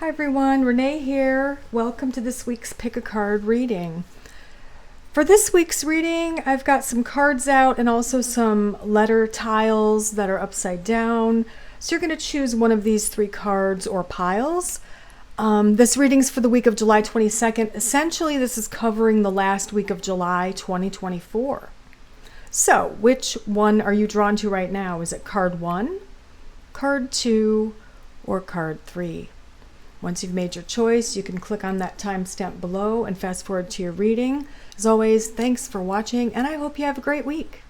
Hi everyone, Renee here. Welcome to this week's Pick a Card reading. For this week's reading, I've got some cards out and also some letter tiles that are upside down. So you're going to choose one of these three cards or piles. This reading's for the week of July 22nd. Essentially, this is covering the last week of July 2024. So, which one are you drawn to right now? Is it card 1, card 2, or card 3? Once you've made your choice, you can click on that timestamp below and fast forward to your reading. As always, thanks for watching, and I hope you have a great week.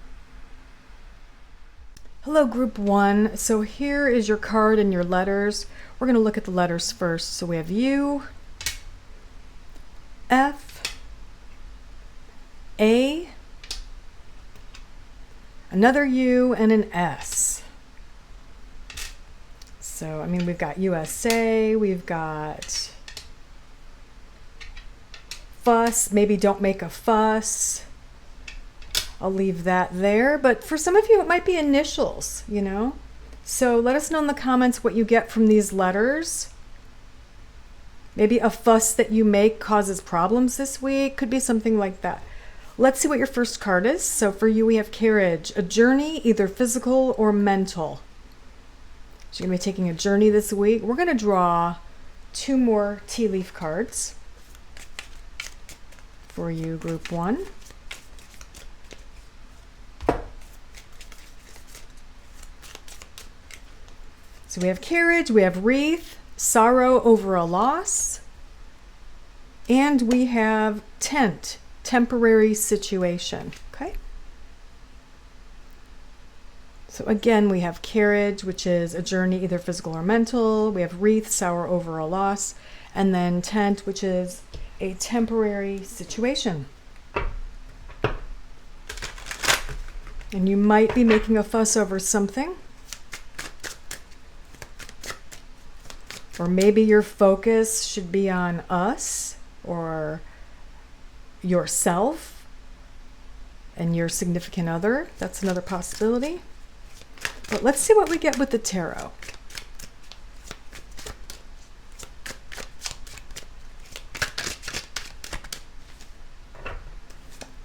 Hello, Group 1. So here is your card and your letters. We're going to look at the letters first. So we have U, F, A, another U, and an S. So, we've got USA, we've got fuss, maybe don't make a fuss. I'll leave that there. But for some of you, it might be initials, So let us know in the comments what you get from these letters. Maybe a fuss that you make causes problems this week. Could be something like that. Let's see what your first card is. So for you, we have carriage, a journey, either physical or mental. So you're going to be taking a journey this week. We're going to draw 2 more tea leaf cards for you, Group 1. So we have carriage, we have wreath, sorrow over a loss, and we have tent, temporary situation. Okay? So again, we have carriage, which is a journey, either physical or mental. We have wreath, sour over a loss. And then tent, which is a temporary situation. And you might be making a fuss over something. Or maybe your focus should be on us or yourself and your significant other. That's another possibility. But let's see what we get with the tarot.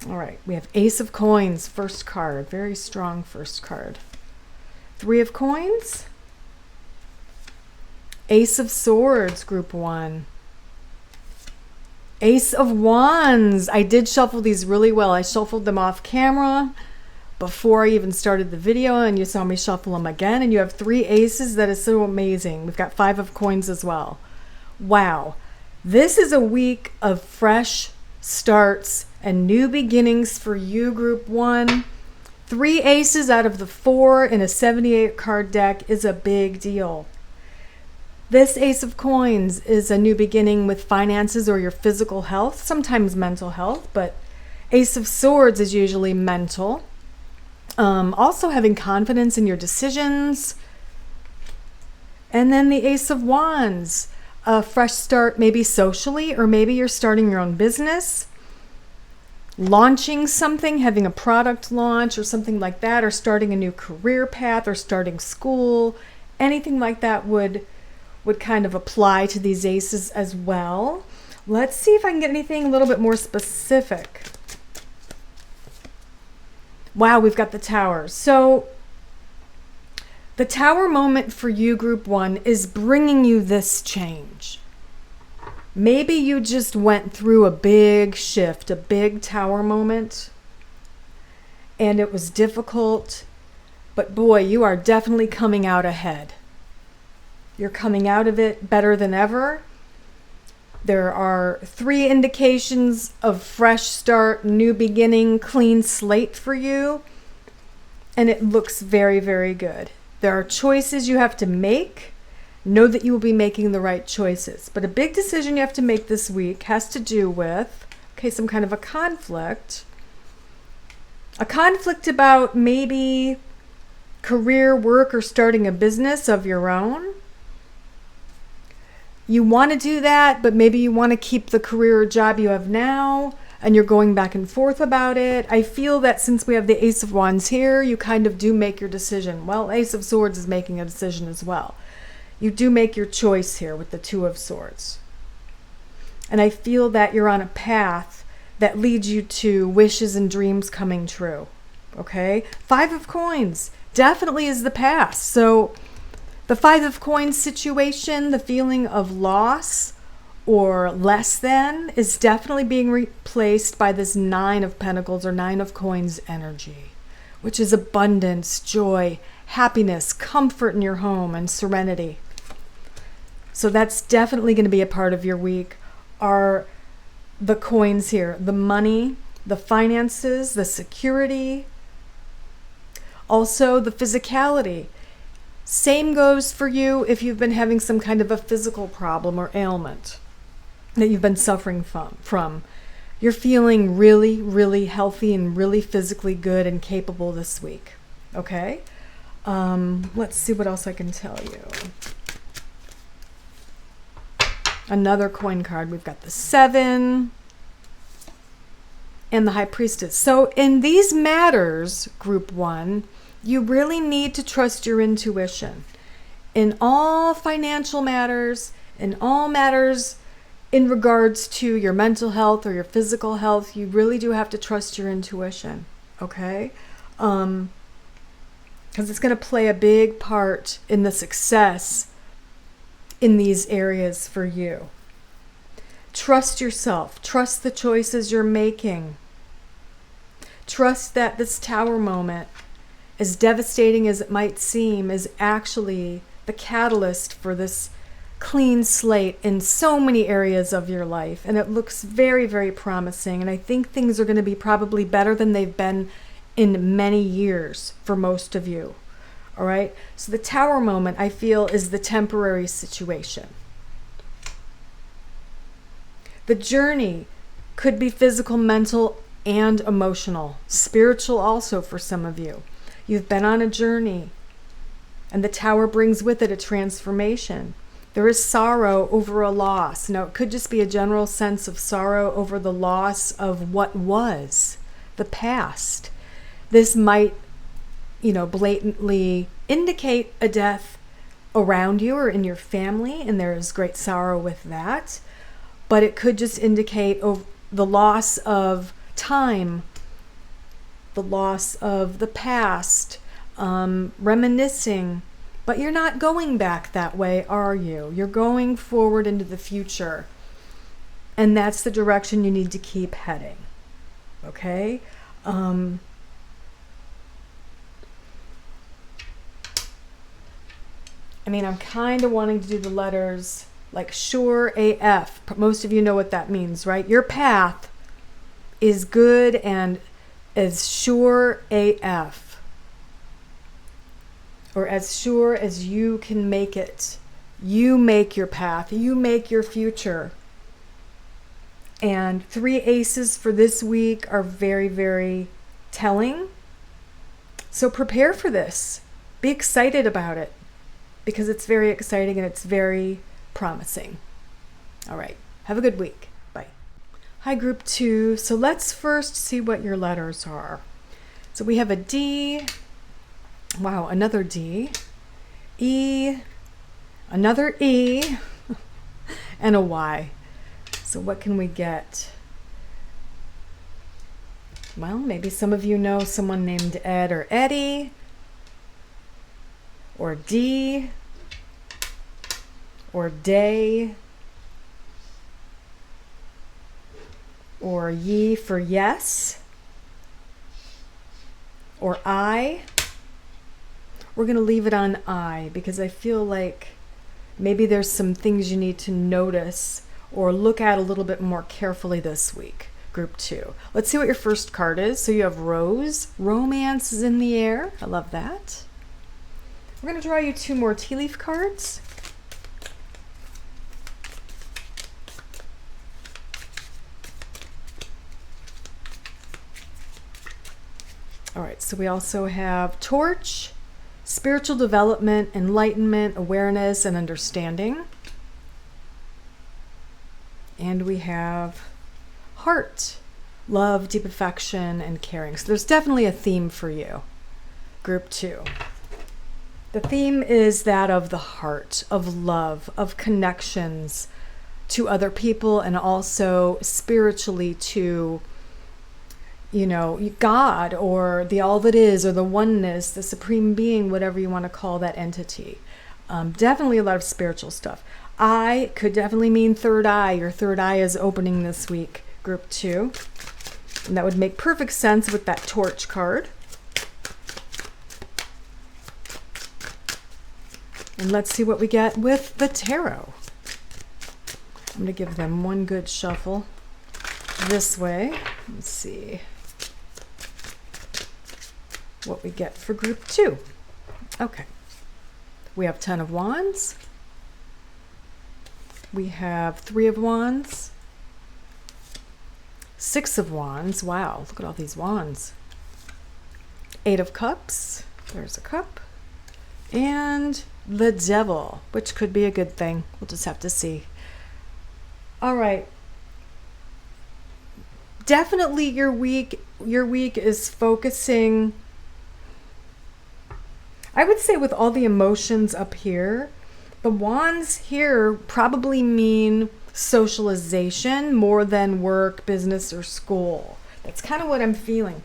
All right, we have Ace of Coins, first card. Very strong first card. 3 of Coins. Ace of Swords, Group 1. Ace of Wands. I did shuffle these really well. I shuffled them off camera before I even started the video, and you saw me shuffle them again, and you have 3 aces. That is so amazing. We've got 5 of Coins as well. Wow. This is a week of fresh starts and new beginnings for you, Group 1. 3 aces out of the 4 in a 78 card deck is a big deal. This Ace of Coins is a new beginning with finances or your physical health, sometimes mental health, but Ace of Swords is usually mental. Also having confidence in your decisions. And then the Ace of Wands, a fresh start maybe socially, or maybe you're starting your own business, launching something, having a product launch or something like that, or starting a new career path or starting school. Anything like that would kind of apply to these aces as well. Let's see if I can get anything a little bit more specific. Wow, we've got the Tower. So the Tower moment for you, Group 1, is bringing you this change. Maybe you just went through a big shift, a big Tower moment, and it was difficult, but boy, you are definitely coming out ahead. You're coming out of it better than ever. There are 3 indications of fresh start, new beginning, clean slate for you. And it looks very, very good. There are choices you have to make. Know that you will be making the right choices. But a big decision you have to make this week has to do with, some kind of a conflict. A conflict about maybe career, work, or starting a business of your own. You want to do that, but maybe you want to keep the career or job you have now, and you're going back and forth about it. I feel that since we have the Ace of Wands here, you kind of do make your decision. Well, Ace of Swords is making a decision as well. you do make your choice here with the Two of Swords. And I feel that you're on a path that leads you to wishes and dreams coming true. Okay? Five of Coins definitely is the past. So the Five of Coins situation, the feeling of loss or less than, is definitely being replaced by this Nine of Pentacles or Nine of Coins energy, which is abundance, joy, happiness, comfort in your home, and serenity. So that's definitely going to be a part of your week, are the coins here, the money, the finances, the security, also the physicality. Same goes for you if you've been having some kind of a physical problem or ailment that you've been suffering from. You're feeling really, really healthy and really physically good and capable this week. Okay? Let's see what else I can tell you. Another coin card. We've got the Seven and the High Priestess. So in these matters, Group 1, you really need to trust your intuition. In all financial matters, in all matters in regards to your mental health or your physical health, you really do have to trust your intuition, okay? Because it's going to play a big part in the success in these areas for you. Trust yourself. Trust the choices you're making. Trust that this Tower moment, as devastating as it might seem, is actually the catalyst for this clean slate in so many areas of your life. And it looks very, very promising. And I think things are going to be probably better than they've been in many years for most of you. All right? So the Tower moment, I feel, is the temporary situation. The journey could be physical, mental, and emotional. Spiritual also for some of you. You've been on a journey, and the Tower brings with it a transformation. There is sorrow over a loss. Now, it could just be a general sense of sorrow over the loss of what was, the past. This might, blatantly indicate a death around you or in your family, and there is great sorrow with that. But it could just indicate the loss of time, the loss of the past, reminiscing. But you're not going back that way, are you? You're going forward into the future. And that's the direction you need to keep heading. Okay? I'm kind of wanting to do the letters like sure AF. Most of you know what that means, right? Your path is good and as sure AF. Or as sure as you can make it. You make your path. You make your future. And 3 aces for this week are very, very telling. So prepare for this. Be excited about it, because it's very exciting and it's very promising. All right. Have a good week. Bye. Hi, Group 2. So let's first see what your letters are. So we have a D. Wow, another D. E. Another E. And a Y. So what can we get? Well, maybe some of you know someone named Ed or Eddie. Or D. Or Day. Or Ye for yes. Or I. We're going to leave it on I because I feel like maybe there's some things you need to notice or look at a little bit more carefully this week. Group 2. Let's see what your first card is. So you have Rose. Romance is in the air. I love that. We're going to draw you 2 more tea leaf cards. All right, so we also have Torch, spiritual development, enlightenment, awareness, and understanding. And we have Heart, love, deep affection, and caring. So there's definitely a theme for you, Group 2. The theme is that of the heart, of love, of connections to other people, and also spiritually to, you know, God, or the all that is, or the oneness, the supreme being, whatever you want to call that entity. Definitely a lot of spiritual stuff. I could definitely mean third eye. Your third eye is opening this week, group 2. And that would make perfect sense with that torch card. And let's see what we get with the tarot. I'm going to give them one good shuffle this way. Let's see what we get for group 2. Okay. We have 10 of Wands. We have 3 of Wands. 6 of Wands. Wow, look at all these wands. 8 of Cups. There's a cup. And the Devil, which could be a good thing. We'll just have to see. All right. Definitely your week is focusing, I would say, with all the emotions up here. The wands here probably mean socialization more than work, business, or school. That's kind of what I'm feeling.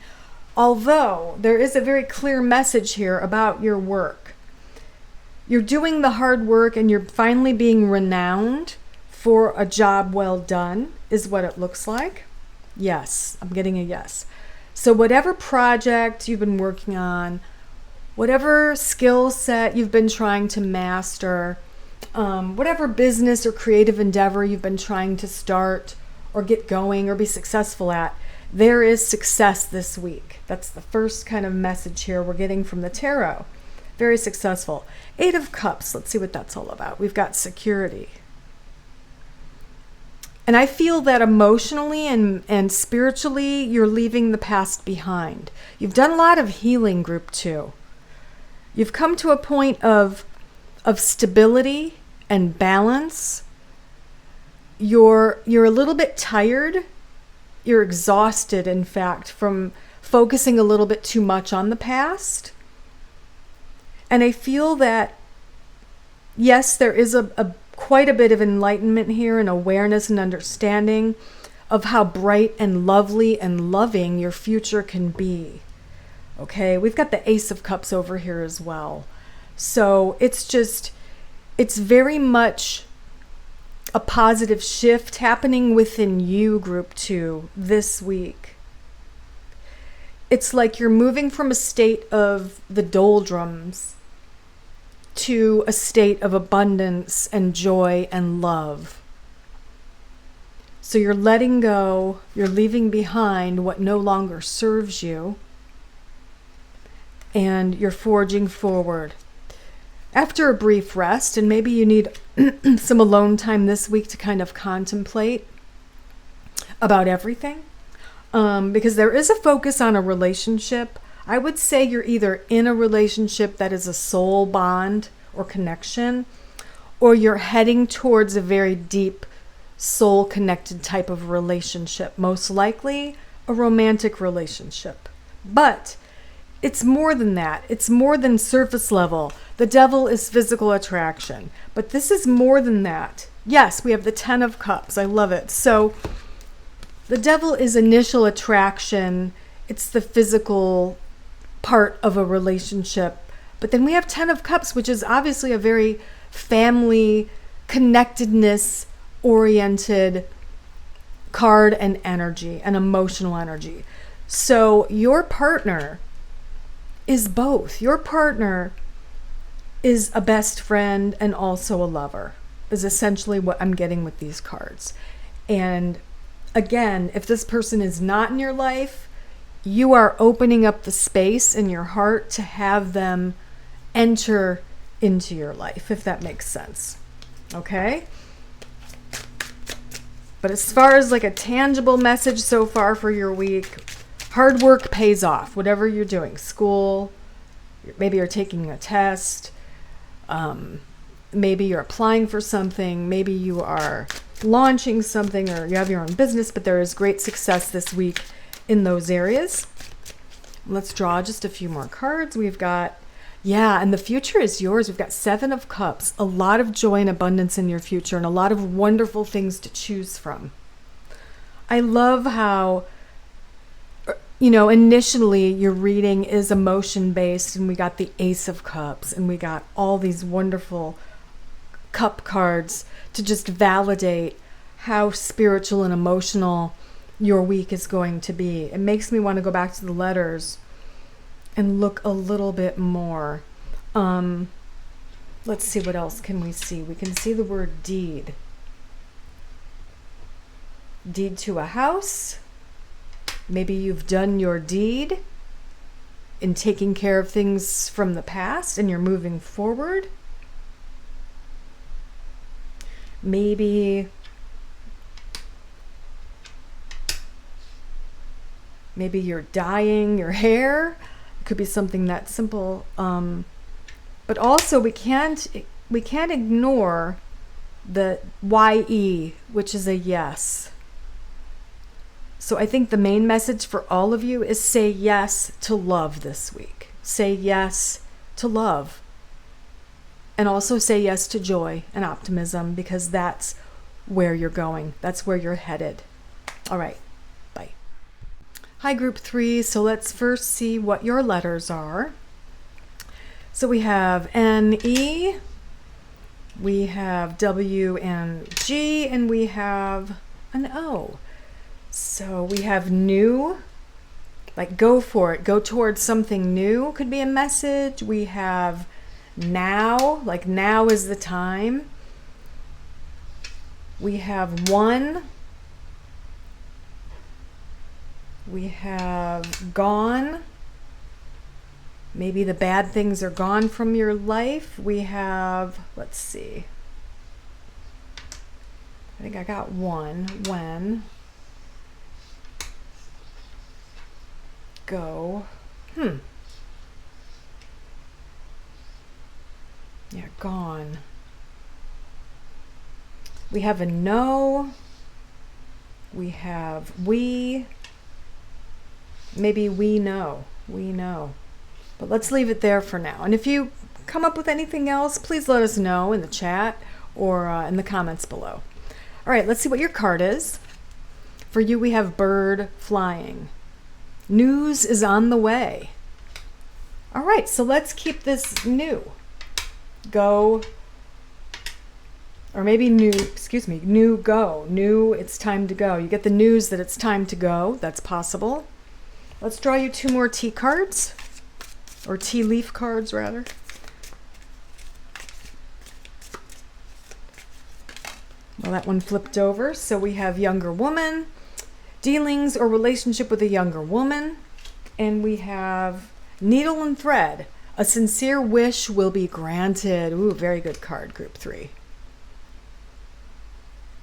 Although there is a very clear message here about your work. You're doing the hard work and you're finally being renowned for a job well done, is what it looks like. Yes, I'm getting a yes. So whatever project you've been working on, whatever skill set you've been trying to master, whatever business or creative endeavor you've been trying to start or get going or be successful at, there is success this week. That's the first kind of message here we're getting from the tarot. Very successful. 8 of Cups. Let's see what that's all about. We've got security. And I feel that emotionally and spiritually, you're leaving the past behind. You've done a lot of healing, group 2. You've come to a point of stability and balance. You're a little bit tired. You're exhausted, in fact, from focusing a little bit too much on the past. And I feel that, yes, there is quite a bit of enlightenment here and awareness and understanding of how bright and lovely and loving your future can be. Okay, we've got the Ace of Cups over here as well. So it's very much a positive shift happening within you, group 2, this week. It's like you're moving from a state of the doldrums to a state of abundance and joy and love. So you're letting go, you're leaving behind what no longer serves you, and you're forging forward. After a brief rest, and maybe you need some alone time this week to kind of contemplate about everything, because there is a focus on a relationship. I would say you're either in a relationship that is a soul bond or connection, or you're heading towards a very deep soul connected type of relationship, most likely a romantic relationship. But it's more than that. It's more than surface level. The Devil is physical attraction, but this is more than that. Yes, we have the 10 of Cups. I love it. So the Devil is initial attraction. It's the physical part of a relationship. But then we have 10 of Cups, which is obviously a very family connectedness oriented card and energy, and emotional energy. So your partner is both. Your partner is a best friend and also a lover, is essentially what I'm getting with these cards. And again, if this person is not in your life, you are opening up the space in your heart to have them enter into your life, if that makes sense. Okay? But as far as like a tangible message so far for your week, hard work pays off. Whatever you're doing, school, maybe you're taking a test, maybe you're applying for something, maybe you are launching something, or you have your own business, but there is great success this week in those areas. Let's draw just a few more cards. We've got Yeah, and the future is yours. We've got 7 of Cups, a lot of joy and abundance in your future, and a lot of wonderful things to choose from. I love how, initially your reading is emotion based, and we got the Ace of Cups, and we got all these wonderful cup cards to just validate how spiritual and emotional your week is going to be. It makes me want to go back to the letters and look a little bit more. Let's see, what else can we see? We can see the word deed. Deed to a house. Maybe you've done your deed in taking care of things from the past and you're moving forward. Maybe you're dyeing your hair. It could be something that simple. But also we can't ignore the YE, which is a yes. So I think the main message for all of you is say yes to love this week. Say yes to love. And also say yes to joy and optimism, because that's where you're going. That's where you're headed. All right. Bye. Hi, Group 3. So let's first see what your letters are. So we have N-E, we have W and G, and we have an O. So we have new, like go for it, go towards something new, could be a message. We have now, like now is the time. We have one. We have gone. Maybe the bad things are gone from your life. We have, let's see. I think I got one. When. Go. Yeah, gone. We have a no. We have we. Maybe we know. We know. But let's leave it there for now. And if you come up with anything else, please let us know in the chat or in the comments below. All right, let's see what your card is. For you, we have bird flying. News is on the way. All right, so let's keep this new. Go, or maybe new, new go. New, it's time to go. You get the news that it's time to go. That's possible. Let's draw you 2 more tea cards, or tea leaf cards, rather. Well, that one flipped over. So we have younger woman, dealings or relationship with a younger woman. And we have needle and thread. A sincere wish will be granted. Ooh, very good card, Group 3.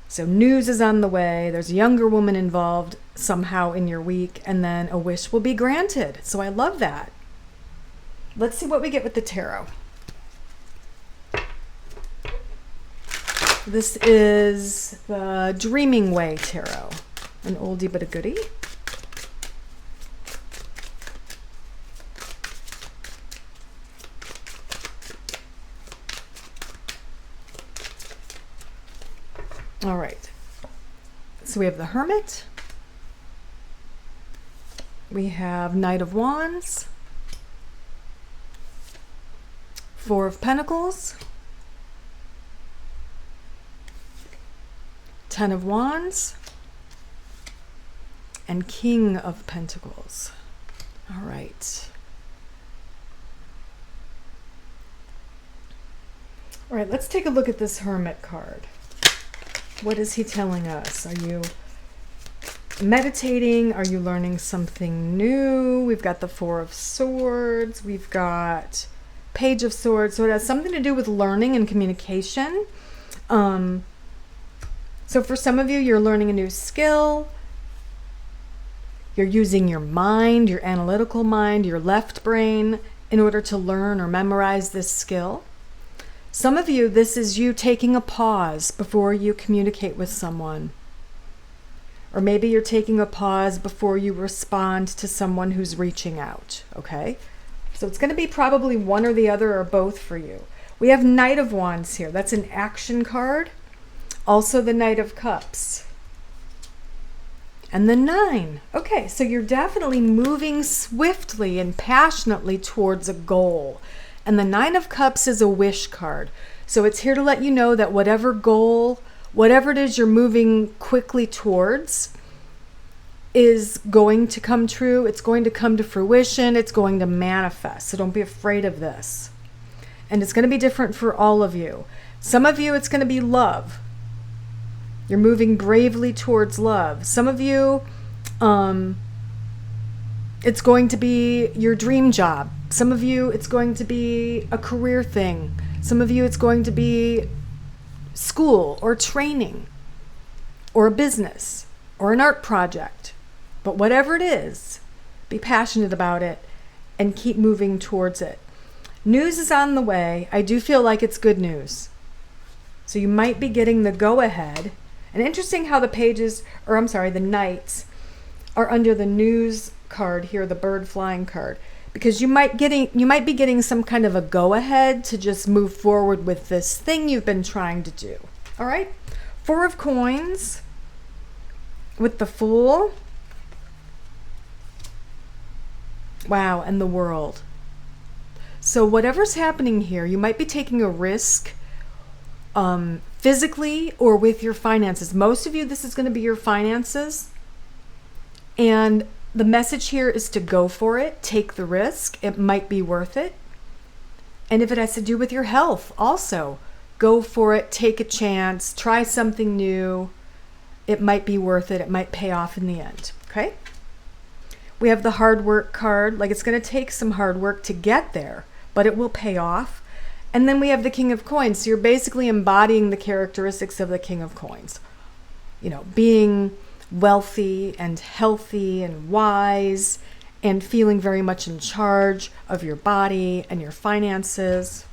So news is on the way. There's a younger woman involved somehow in your week. And then a wish will be granted. So I love that. Let's see what we get with the tarot. This is the Dreaming Way Tarot. An oldie but a goodie. All right. So we have the Hermit. We have Knight of Wands. 4 of Pentacles. 10 of Wands. And King of Pentacles. All right. All right, let's take a look at this Hermit card. What is he telling us? Are you meditating? Are you learning something new? We've got the 4 of Swords. We've got Page of Swords. So it has something to do with learning and communication. So for some of you, you're learning a new skill. You're using your mind, your analytical mind, your left brain in order to learn or memorize this skill. Some of you, this is you taking a pause before you communicate with someone. Or maybe you're taking a pause before you respond to someone who's reaching out, okay? So it's going to be probably one or the other or both for you. We have Knight of Wands here. That's an action card. Also the Knight of Cups. And the 9. Okay, so you're definitely moving swiftly and passionately towards a goal. And the 9 of Cups is a wish card. So it's here to let you know that whatever goal, whatever it is you're moving quickly towards, is going to come true. It's going to come to fruition. It's going to manifest. So don't be afraid of this. And it's going to be different for all of you. Some of you, it's going to be love. You're moving bravely towards love. Some of you, it's going to be your dream job. Some of you, it's going to be a career thing. Some of you, it's going to be school or training or a business or an art project. But whatever it is, be passionate about it and keep moving towards it. News is on the way. I do feel like it's good news. So you might be getting the go-ahead. And interesting how the pages, or I'm sorry, the Knights are under the news card here, the bird flying card. Because you might be getting some kind of a go-ahead to just move forward with this thing you've been trying to do. All right? 4 of Coins with the Fool. Wow, and the World. So whatever's happening here, you might be taking a risk physically or with your finances. Most of you, this is going to be your finances. And the message here is to go for it. Take the risk. It might be worth it. And if it has to do with your health, also go for it. Take a chance. Try something new. It might be worth it. It might pay off in the end. Okay? We have the hard work card. Like, it's going to take some hard work to get there, but it will pay off. And then we have the King of Coins. So you're basically embodying the characteristics of the King of Coins. You know, being wealthy and healthy and wise and feeling very much in charge of your body and your finances.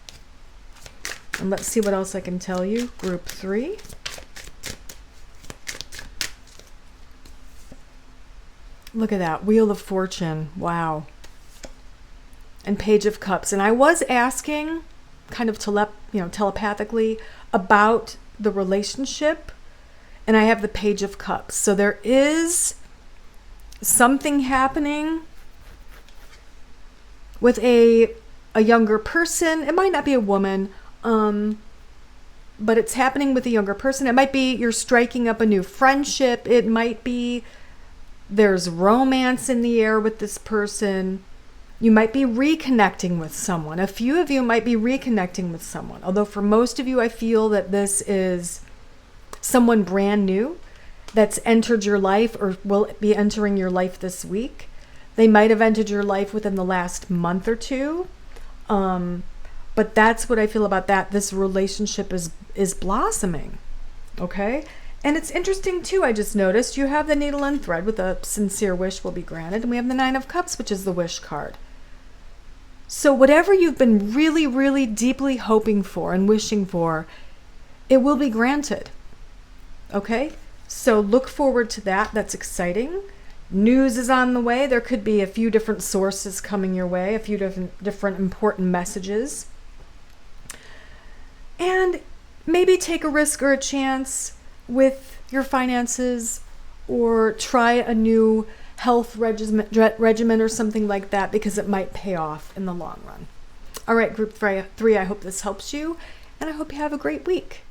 And let's see what else I can tell you. Group 3. Look at that. Wheel of Fortune. Wow. And Page of Cups. And I was asking kind of telepathically about the relationship. And I have the Page of Cups. So there is something happening with a younger person. It might not be a woman, but it's happening with a younger person. It might be you're striking up a new friendship. It might be there's romance in the air with this person. You might be reconnecting with someone. A few of you might be reconnecting with someone. Although for most of you, I feel that this is someone brand new that's entered your life or will be entering your life this week. They might have entered your life within the last month or two. But that's what I feel about that. This relationship is blossoming. Okay? And it's interesting too, I just noticed you have the needle and thread with a sincere wish will be granted. And we have the 9 of Cups, which is the wish card. So whatever you've been really, really deeply hoping for and wishing for, it will be granted. Okay? So look forward to that. That's exciting. News is on the way. There could be a few different sources coming your way, a few different important messages. And maybe take a risk or a chance with your finances, or try a new health regimen or something like that, because it might pay off in the long run. All right, group 3, I hope this helps you, and I hope you have a great week.